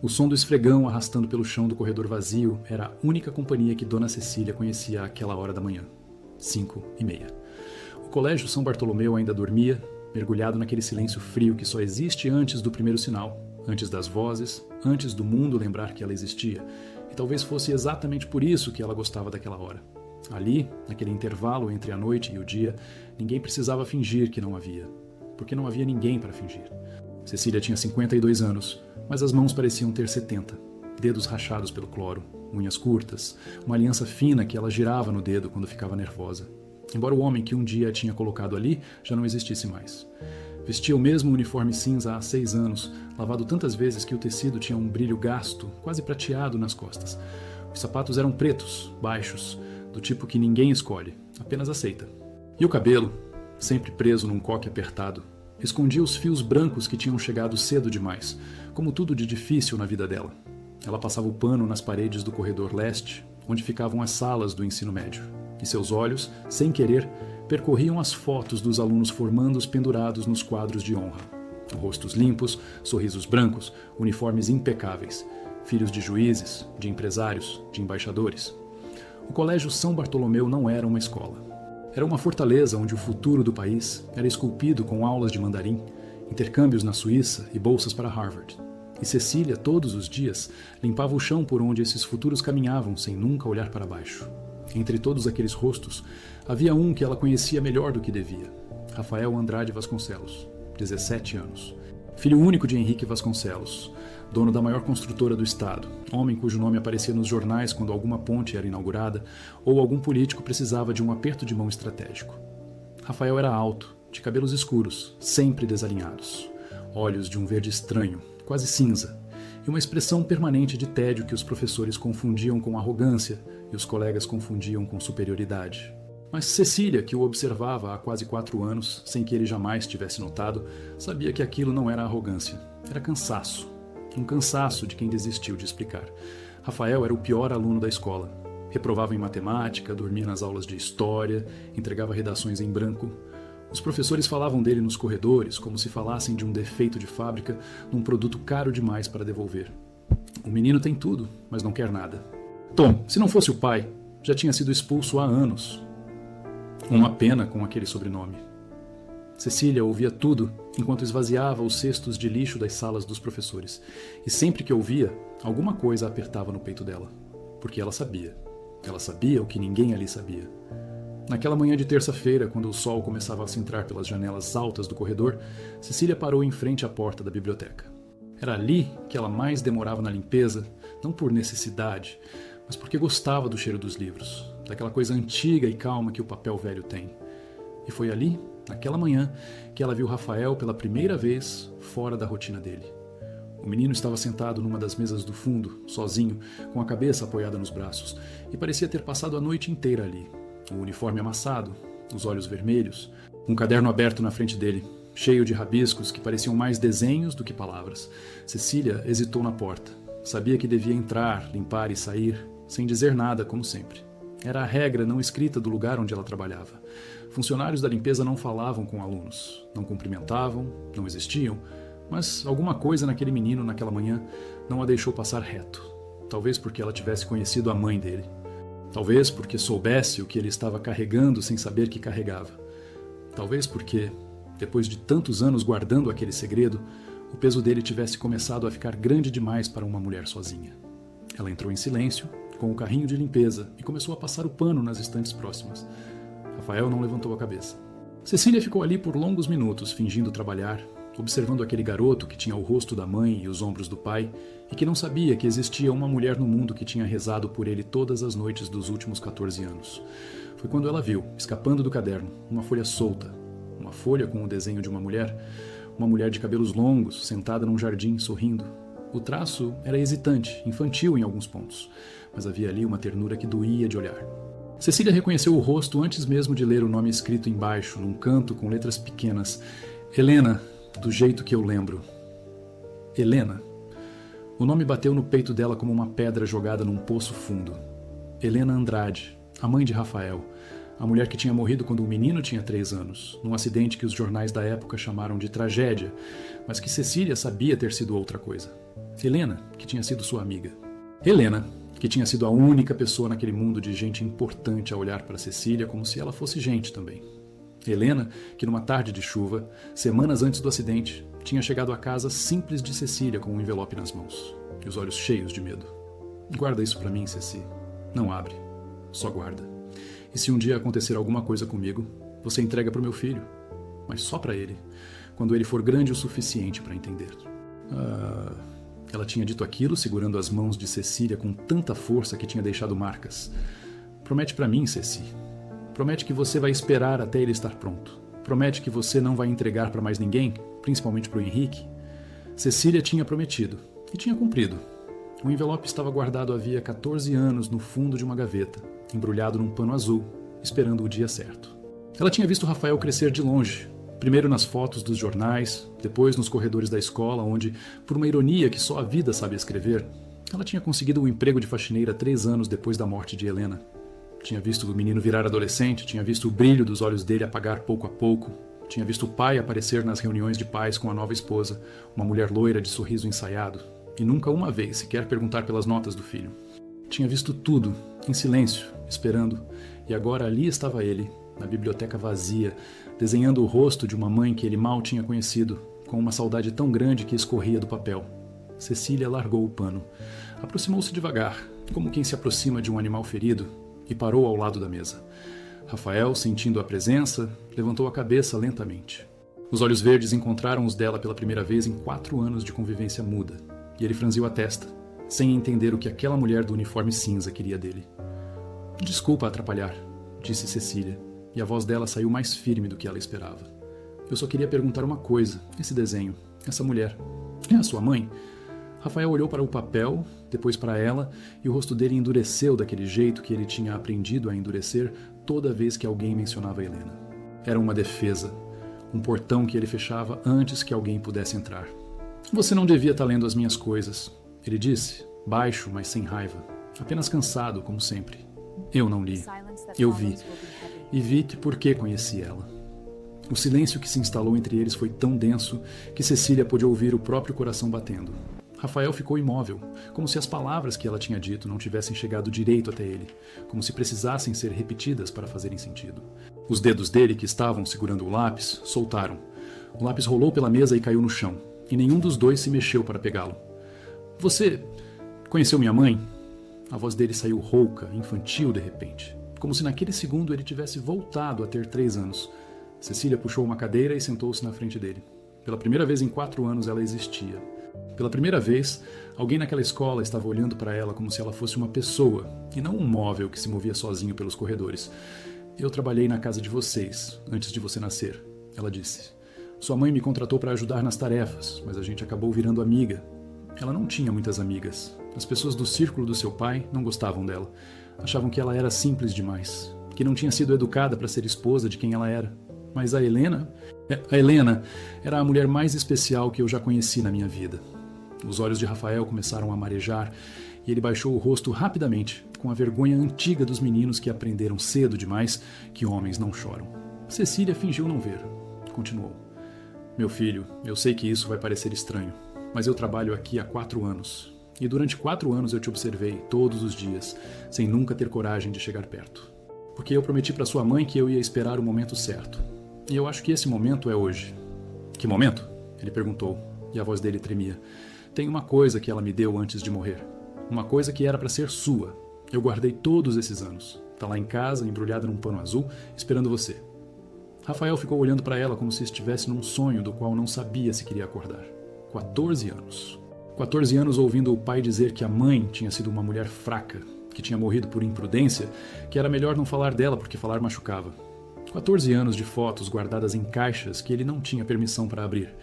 O som do esfregão arrastando pelo chão do corredor vazio era a única companhia que Dona Cecília conhecia àquela hora da manhã. 5:30. O colégio São Bartolomeu ainda dormia, mergulhado naquele silêncio frio que só existe antes do primeiro sinal, antes das vozes, antes do mundo lembrar que ela existia. E talvez fosse exatamente por isso que ela gostava daquela hora. Ali, naquele intervalo entre a noite e o dia, ninguém precisava fingir que não havia, porque não havia ninguém para fingir. Cecília tinha 52 anos, mas as mãos pareciam ter 70. Dedos rachados pelo cloro, unhas curtas, uma aliança fina que ela girava no dedo quando ficava nervosa. Embora o homem que um dia a tinha colocado ali já não existisse mais. Vestia o mesmo uniforme cinza há 6 anos, lavado tantas vezes que o tecido tinha um brilho gasto, quase prateado nas costas. Os sapatos eram pretos, baixos, do tipo que ninguém escolhe, apenas aceita. E o cabelo, sempre preso num coque apertado, escondia os fios brancos que tinham chegado cedo demais, como tudo de difícil na vida dela. Ela passava o pano nas paredes do corredor leste, onde ficavam as salas do ensino médio, e seus olhos, sem querer, percorriam as fotos dos alunos formandos pendurados nos quadros de honra. Rostos limpos, sorrisos brancos, uniformes impecáveis, filhos de juízes, de empresários, de embaixadores. O Colégio São Bartolomeu não era uma escola. Era uma fortaleza onde o futuro do país era esculpido com aulas de mandarim, intercâmbios na Suíça e bolsas para Harvard. E Cecília, todos os dias, limpava o chão por onde esses futuros caminhavam sem nunca olhar para baixo. Entre todos aqueles rostos, havia um que ela conhecia melhor do que devia. Rafael Andrade Vasconcelos, 17 anos. Filho único de Henrique Vasconcelos, dono da maior construtora do estado, homem cujo nome aparecia nos jornais quando alguma ponte era inaugurada ou algum político precisava de um aperto de mão estratégico. Rafael era alto, de cabelos escuros, sempre desalinhados, olhos de um verde estranho, quase cinza, e uma expressão permanente de tédio que os professores confundiam com arrogância e os colegas confundiam com superioridade. Mas Cecília, que o observava há quase 4 anos, sem que ele jamais tivesse notado, sabia que aquilo não era arrogância, era cansaço. Um cansaço de quem desistiu de explicar. Rafael era o pior aluno da escola. Reprovava em matemática, dormia nas aulas de história, entregava redações em branco. Os professores falavam dele nos corredores como se falassem de um defeito de fábrica num produto caro demais para devolver. O menino tem tudo, mas não quer nada. Tom, se não fosse o pai, já tinha sido expulso há anos. Uma pena com aquele sobrenome. Cecília ouvia tudo enquanto esvaziava os cestos de lixo das salas dos professores. E sempre que ouvia, alguma coisa apertava no peito dela. Porque ela sabia. Ela sabia o que ninguém ali sabia. Naquela manhã de terça-feira, quando o sol começava a se entrar pelas janelas altas do corredor, Cecília parou em frente à porta da biblioteca. Era ali que ela mais demorava na limpeza, não por necessidade, mas porque gostava do cheiro dos livros, daquela coisa antiga e calma que o papel velho tem. E foi ali, naquela manhã, que ela viu Rafael pela primeira vez fora da rotina dele. O menino estava sentado numa das mesas do fundo, sozinho, com a cabeça apoiada nos braços, e parecia ter passado a noite inteira ali. O uniforme amassado, os olhos vermelhos, um caderno aberto na frente dele, cheio de rabiscos que pareciam mais desenhos do que palavras. Cecília hesitou na porta. Sabia que devia entrar, limpar e sair, sem dizer nada, como sempre. Era a regra não escrita do lugar onde ela trabalhava. Funcionários da limpeza não falavam com alunos, não cumprimentavam, não existiam, mas alguma coisa naquele menino naquela manhã não a deixou passar reto. Talvez porque ela tivesse conhecido a mãe dele. Talvez porque soubesse o que ele estava carregando sem saber que carregava. Talvez porque, depois de tantos anos guardando aquele segredo, o peso dele tivesse começado a ficar grande demais para uma mulher sozinha. Ela entrou em silêncio, com o carrinho de limpeza, e começou a passar o pano nas estantes próximas. Rafael não levantou a cabeça. Cecília ficou ali por longos minutos, fingindo trabalhar, observando aquele garoto que tinha o rosto da mãe e os ombros do pai, e que não sabia que existia uma mulher no mundo que tinha rezado por ele todas as noites dos últimos 14 anos. Foi quando ela viu, escapando do caderno, uma folha solta, uma folha com o desenho de uma mulher de cabelos longos, sentada num jardim, sorrindo. O traço era hesitante, infantil em alguns pontos, mas havia ali uma ternura que doía de olhar. Cecília reconheceu o rosto antes mesmo de ler o nome escrito embaixo, num canto com letras pequenas. Helena, do jeito que eu lembro. Helena. O nome bateu no peito dela como uma pedra jogada num poço fundo. Helena Andrade, a mãe de Rafael, a mulher que tinha morrido quando o menino tinha 3 anos, num acidente que os jornais da época chamaram de tragédia, mas que Cecília sabia ter sido outra coisa. Helena, que tinha sido sua amiga. Helena, que tinha sido a única pessoa naquele mundo de gente importante a olhar para Cecília como se ela fosse gente também. Helena, que numa tarde de chuva, semanas antes do acidente, tinha chegado à casa simples de Cecília com um envelope nas mãos e os olhos cheios de medo. Guarda isso para mim, Ceci. Não abre. Só guarda. E se um dia acontecer alguma coisa comigo, você entrega para o meu filho. Mas só para ele, quando ele for grande o suficiente para entender. Ela tinha dito aquilo, segurando as mãos de Cecília com tanta força que tinha deixado marcas. Promete para mim, Ceci. Promete que você vai esperar até ele estar pronto. Promete que você não vai entregar para mais ninguém, principalmente para o Henrique. Cecília tinha prometido, e tinha cumprido. O envelope estava guardado havia 14 anos no fundo de uma gaveta, embrulhado num pano azul, esperando o dia certo. Ela tinha visto Rafael crescer de longe, primeiro nas fotos dos jornais, depois nos corredores da escola, onde, por uma ironia que só a vida sabe escrever, ela tinha conseguido um emprego de faxineira 3 anos depois da morte de Helena. Tinha visto o menino virar adolescente, tinha visto o brilho dos olhos dele apagar pouco a pouco, tinha visto o pai aparecer nas reuniões de pais com a nova esposa, uma mulher loira de sorriso ensaiado, e nunca uma vez sequer perguntar pelas notas do filho. Tinha visto tudo, em silêncio, esperando, e agora ali estava ele, na biblioteca vazia, desenhando o rosto de uma mãe que ele mal tinha conhecido, com uma saudade tão grande que escorria do papel. Cecília largou o pano, aproximou-se devagar, como quem se aproxima de um animal ferido, e parou ao lado da mesa. Rafael, sentindo a presença, levantou a cabeça lentamente. Os olhos verdes encontraram os dela pela primeira vez em 4 anos de convivência muda, e ele franziu a testa, sem entender o que aquela mulher do uniforme cinza queria dele. Desculpa atrapalhar, disse Cecília, e a voz dela saiu mais firme do que ela esperava. Eu só queria perguntar uma coisa, esse desenho, essa mulher, é a sua mãe? Rafael olhou para o papel, depois para ela, e o rosto dele endureceu daquele jeito que ele tinha aprendido a endurecer toda vez que alguém mencionava Helena. Era uma defesa, um portão que ele fechava antes que alguém pudesse entrar. Você não devia estar lendo as minhas coisas, ele disse, baixo, mas sem raiva, apenas cansado, como sempre. Eu não li. Eu vi. E vi porque conheci ela. O silêncio que se instalou entre eles foi tão denso que Cecília pôde ouvir o próprio coração batendo. Rafael ficou imóvel, como se as palavras que ela tinha dito não tivessem chegado direito até ele, como se precisassem ser repetidas para fazerem sentido. Os dedos dele, que estavam segurando o lápis, soltaram. O lápis rolou pela mesa e caiu no chão, e nenhum dos dois se mexeu para pegá-lo. Você conheceu minha mãe? A voz dele saiu rouca, infantil de repente, como se naquele segundo ele tivesse voltado a ter 3 anos. Cecília puxou uma cadeira e sentou-se na frente dele. Pela primeira vez em 4 anos ela existia. Pela primeira vez, alguém naquela escola estava olhando para ela como se ela fosse uma pessoa, e não um móvel que se movia sozinho pelos corredores. Eu trabalhei na casa de vocês, antes de você nascer, ela disse. Sua mãe me contratou para ajudar nas tarefas, mas a gente acabou virando amiga. Ela não tinha muitas amigas. As pessoas do círculo do seu pai não gostavam dela. Achavam que ela era simples demais, que não tinha sido educada para ser esposa de quem ela era. Mas a Helena era a mulher mais especial que eu já conheci na minha vida. Os olhos de Rafael começaram a marejar e ele baixou o rosto rapidamente, com a vergonha antiga dos meninos que aprenderam cedo demais que homens não choram. Cecília fingiu não ver. Continuou. Meu filho, eu sei que isso vai parecer estranho, mas eu trabalho aqui há 4 anos. E durante 4 anos eu te observei todos os dias, sem nunca ter coragem de chegar perto. Porque eu prometi para sua mãe que eu ia esperar o momento certo. E eu acho que esse momento é hoje. Que momento? Ele perguntou, e a voz dele tremia. Tem uma coisa que ela me deu antes de morrer. Uma coisa que era para ser sua. Eu guardei todos esses anos. Tá lá em casa, embrulhada num pano azul, esperando você. Rafael ficou olhando para ela como se estivesse num sonho do qual não sabia se queria acordar. 14 anos. 14 anos ouvindo o pai dizer que a mãe tinha sido uma mulher fraca, que tinha morrido por imprudência, que era melhor não falar dela porque falar machucava. 14 anos de fotos guardadas em caixas que ele não tinha permissão para abrir.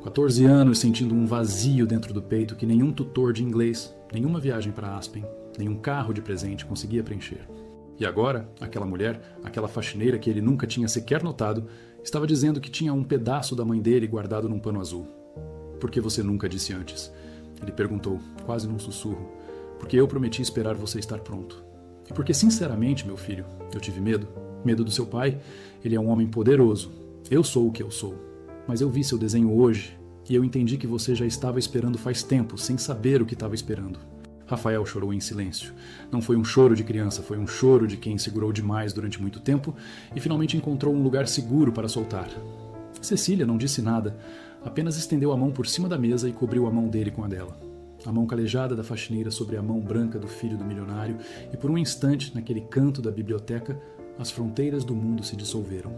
14 anos sentindo um vazio dentro do peito que nenhum tutor de inglês, nenhuma viagem para Aspen, nenhum carro de presente conseguia preencher. E agora, aquela mulher, aquela faxineira que ele nunca tinha sequer notado, estava dizendo que tinha um pedaço da mãe dele guardado num pano azul. Por que você nunca disse antes? Ele perguntou, quase num sussurro. Porque eu prometi esperar você estar pronto. E porque, sinceramente, meu filho, eu tive medo. Medo do seu pai. Ele é um homem poderoso. Eu sou o que eu sou. Mas eu vi seu desenho hoje E eu entendi que você já estava esperando faz tempo, sem saber o que estava esperando. Rafael chorou em silêncio. Não foi um choro de criança, foi um choro de quem segurou demais durante muito tempo e finalmente encontrou um lugar seguro para soltar. Cecília não disse nada, apenas estendeu a mão por cima da mesa e cobriu a mão dele com a dela. A mão calejada da faxineira sobre a mão branca do filho do milionário, e por um instante, naquele canto da biblioteca, as fronteiras do mundo se dissolveram.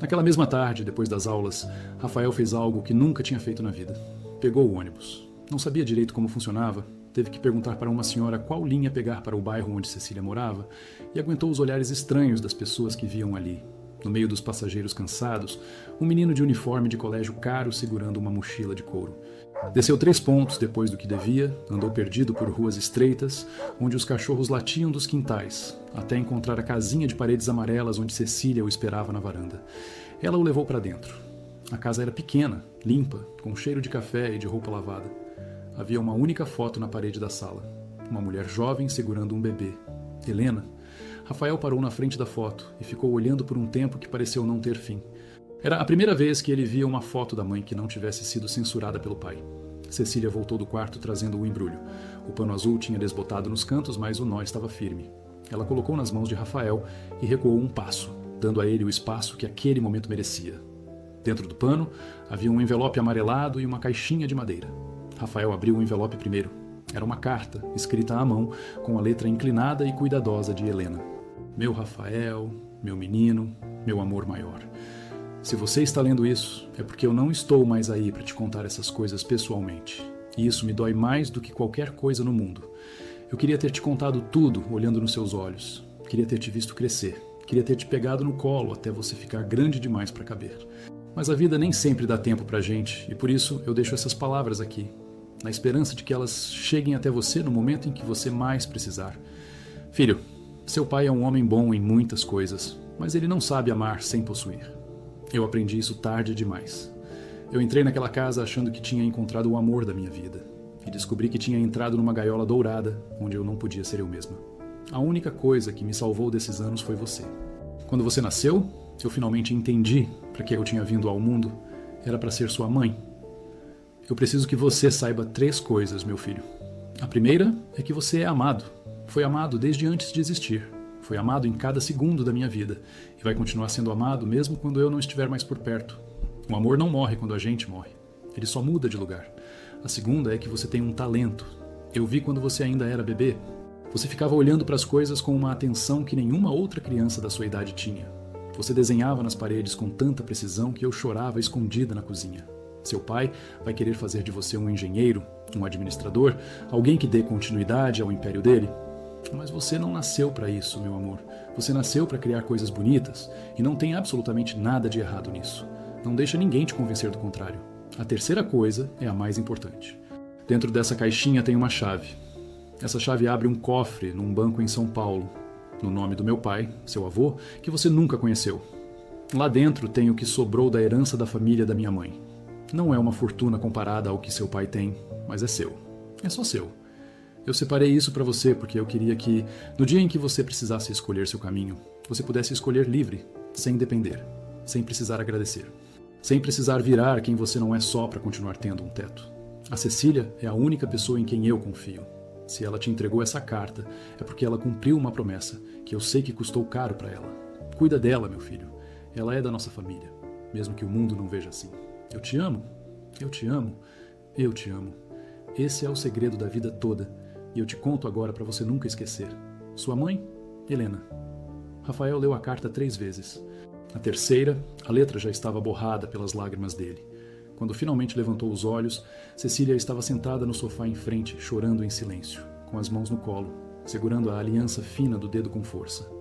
Naquela mesma tarde, depois das aulas, Rafael fez algo que nunca tinha feito na vida. Pegou o ônibus. Não sabia direito como funcionava, teve que perguntar para uma senhora qual linha pegar para o bairro onde Cecília morava, e aguentou os olhares estranhos das pessoas que viam ali. No meio dos passageiros cansados, um menino de uniforme de colégio caro segurando uma mochila de couro. Desceu 3 pontos depois do que devia, andou perdido por ruas estreitas, onde os cachorros latiam dos quintais, até encontrar a casinha de paredes amarelas onde Cecília o esperava na varanda. Ela o levou para dentro. A casa era pequena, limpa, com cheiro de café e de roupa lavada. Havia uma única foto na parede da sala. Uma mulher jovem segurando um bebê. Helena. Rafael parou na frente da foto e ficou olhando por um tempo que pareceu não ter fim. Era a primeira vez que ele via uma foto da mãe que não tivesse sido censurada pelo pai. Cecília voltou do quarto trazendo o embrulho. O pano azul tinha desbotado nos cantos, mas o nó estava firme. Ela colocou nas mãos de Rafael e recuou um passo, dando a ele o espaço que aquele momento merecia. Dentro do pano, havia um envelope amarelado e uma caixinha de madeira. Rafael abriu o envelope primeiro. Era uma carta, escrita à mão, com a letra inclinada e cuidadosa de Helena. Meu Rafael, meu menino, meu amor maior. Se você está lendo isso, é porque eu não estou mais aí para te contar essas coisas pessoalmente. E isso me dói mais do que qualquer coisa no mundo. Eu queria ter te contado tudo olhando nos seus olhos. Queria ter te visto crescer. Queria ter te pegado no colo até você ficar grande demais para caber. Mas a vida nem sempre dá tempo pra gente, e por isso eu deixo essas palavras aqui, na esperança de que elas cheguem até você no momento em que você mais precisar. Filho, seu pai é um homem bom em muitas coisas, mas ele não sabe amar sem possuir. Eu aprendi isso tarde demais. Eu entrei naquela casa achando que tinha encontrado o amor da minha vida, e descobri que tinha entrado numa gaiola dourada, onde eu não podia ser eu mesma. A única coisa que me salvou desses anos foi você. Quando você nasceu, eu finalmente entendi para que eu tinha vindo ao mundo. Era para ser sua mãe. Eu preciso que você saiba 3 coisas, meu filho. A primeira é que você é amado. Foi amado desde antes de existir. Foi amado em cada segundo da minha vida. E vai continuar sendo amado mesmo quando eu não estiver mais por perto. O amor não morre quando a gente morre. Ele só muda de lugar. A segunda é que você tem um talento. Eu vi quando você ainda era bebê. Você ficava olhando para as coisas com uma atenção que nenhuma outra criança da sua idade tinha. Você desenhava nas paredes com tanta precisão que eu chorava escondida na cozinha. Seu pai vai querer fazer de você um engenheiro, um administrador, alguém que dê continuidade ao império dele. Mas você não nasceu para isso, meu amor. Você nasceu para criar coisas bonitas e não tem absolutamente nada de errado nisso. Não deixa ninguém te convencer do contrário. A terceira coisa é a mais importante. Dentro dessa caixinha tem uma chave. Essa chave abre um cofre num banco em São Paulo, no nome do meu pai, seu avô, que você nunca conheceu. Lá dentro tem o que sobrou da herança da família da minha mãe. Não é uma fortuna comparada ao que seu pai tem, mas é seu. É só seu. Eu separei isso para você porque eu queria que, no dia em que você precisasse escolher seu caminho, você pudesse escolher livre, sem depender, sem precisar agradecer, sem precisar virar quem você não é só para continuar tendo um teto. A Cecília é a única pessoa em quem eu confio. Se ela te entregou essa carta, é porque ela cumpriu uma promessa, que eu sei que custou caro para ela. Cuida dela, meu filho. Ela é da nossa família, mesmo que o mundo não veja assim. Eu te amo, eu te amo, eu te amo. Esse é o segredo da vida toda, e eu te conto agora para você nunca esquecer. Sua mãe, Helena. Rafael leu a carta 3 vezes. Na terceira, a letra já estava borrada pelas lágrimas dele. Quando finalmente levantou os olhos, Cecília estava sentada no sofá em frente, chorando em silêncio, com as mãos no colo, segurando a aliança fina do dedo com força.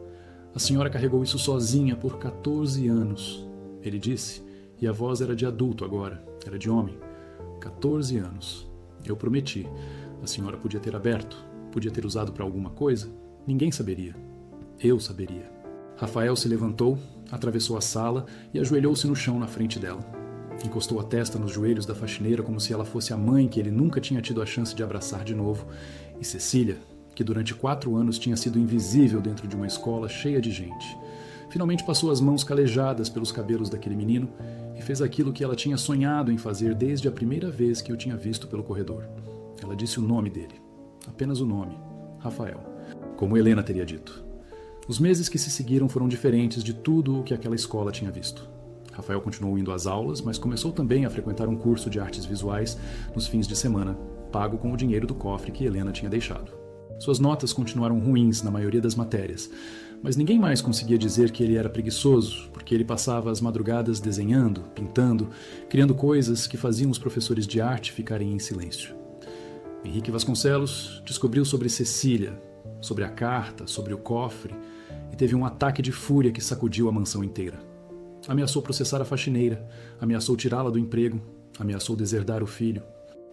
A senhora carregou isso sozinha por 14 anos, ele disse, e a voz era de adulto agora, era de homem. 14 anos. Eu prometi. A senhora podia ter aberto, podia ter usado para alguma coisa. Ninguém saberia. Eu saberia. Rafael se levantou, atravessou a sala e ajoelhou-se no chão na frente dela. Encostou a testa nos joelhos da faxineira como se ela fosse a mãe que ele nunca tinha tido a chance de abraçar de novo, e Cecília, que durante 4 anos tinha sido invisível dentro de uma escola cheia de gente. Finalmente passou as mãos calejadas pelos cabelos daquele menino e fez aquilo que ela tinha sonhado em fazer desde a primeira vez que o tinha visto pelo corredor. Ela disse o nome dele. Apenas o nome. Rafael. Como Helena teria dito. Os meses que se seguiram foram diferentes de tudo o que aquela escola tinha visto. Rafael continuou indo às aulas, mas começou também a frequentar um curso de artes visuais nos fins de semana, pago com o dinheiro do cofre que Helena tinha deixado. Suas notas continuaram ruins na maioria das matérias, mas ninguém mais conseguia dizer que ele era preguiçoso, porque ele passava as madrugadas desenhando, pintando, criando coisas que faziam os professores de arte ficarem em silêncio. Henrique Vasconcelos descobriu sobre Cecília, sobre a carta, sobre o cofre, e teve um ataque de fúria que sacudiu a mansão inteira. Ameaçou processar a faxineira, ameaçou tirá-la do emprego, ameaçou deserdar o filho.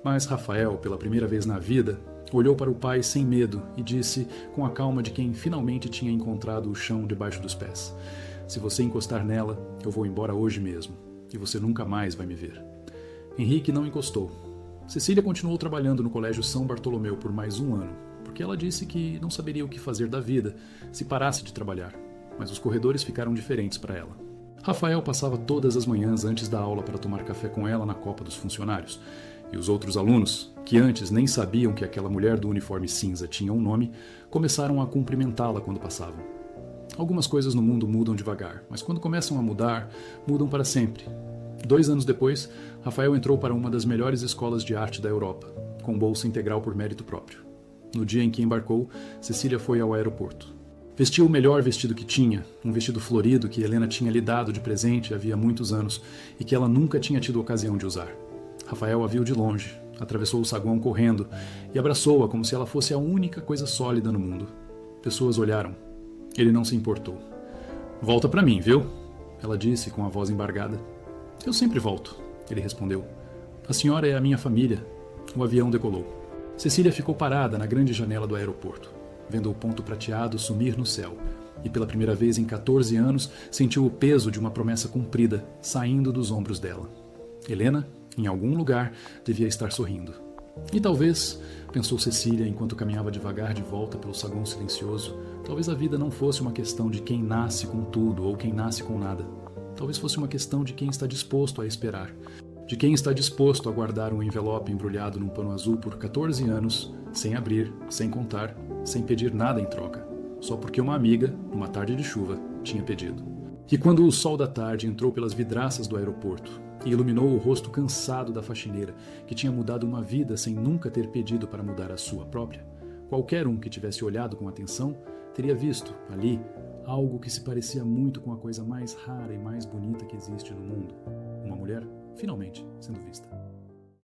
Mas Rafael, pela primeira vez na vida, olhou para o pai sem medo e disse, com a calma de quem finalmente tinha encontrado o chão debaixo dos pés: "Se você encostar nela, eu vou embora hoje mesmo, e você nunca mais vai me ver." Henrique não encostou. Cecília continuou trabalhando no Colégio São Bartolomeu por mais um ano, porque ela disse que não saberia o que fazer da vida se parasse de trabalhar, mas os corredores ficaram diferentes para ela. Rafael passava todas as manhãs antes da aula para tomar café com ela na copa dos funcionários, e os outros alunos, que antes nem sabiam que aquela mulher do uniforme cinza tinha um nome, começaram a cumprimentá-la quando passavam. Algumas coisas no mundo mudam devagar, mas quando começam a mudar, mudam para sempre. 2 anos depois, Rafael entrou para uma das melhores escolas de arte da Europa, com bolsa integral por mérito próprio. No dia em que embarcou, Cecília foi ao aeroporto. Vestiu o melhor vestido que tinha, um vestido florido que Helena tinha lhe dado de presente havia muitos anos e que ela nunca tinha tido ocasião de usar. Rafael a viu de longe, atravessou o saguão correndo e abraçou-a como se ela fosse a única coisa sólida no mundo. Pessoas olharam. Ele não se importou. "Volta para mim, viu?" ela disse com a voz embargada. "Eu sempre volto", ele respondeu. "A senhora é a minha família." O avião decolou. Cecília ficou parada na grande janela do aeroporto, vendo o ponto prateado sumir no céu, e pela primeira vez em 14 anos sentiu o peso de uma promessa cumprida saindo dos ombros dela. Helena, em algum lugar, devia estar sorrindo. E talvez, pensou Cecília enquanto caminhava devagar de volta pelo saguão silencioso, talvez a vida não fosse uma questão de quem nasce com tudo ou quem nasce com nada. Talvez fosse uma questão de quem está disposto a esperar, de quem está disposto a guardar um envelope embrulhado num pano azul por 14 anos, sem abrir, sem contar, sem pedir nada em troca, só porque uma amiga, numa tarde de chuva, tinha pedido. E quando o sol da tarde entrou pelas vidraças do aeroporto e iluminou o rosto cansado da faxineira, que tinha mudado uma vida sem nunca ter pedido para mudar a sua própria, qualquer um que tivesse olhado com atenção teria visto, ali, algo que se parecia muito com a coisa mais rara e mais bonita que existe no mundo: uma mulher finalmente sendo vista.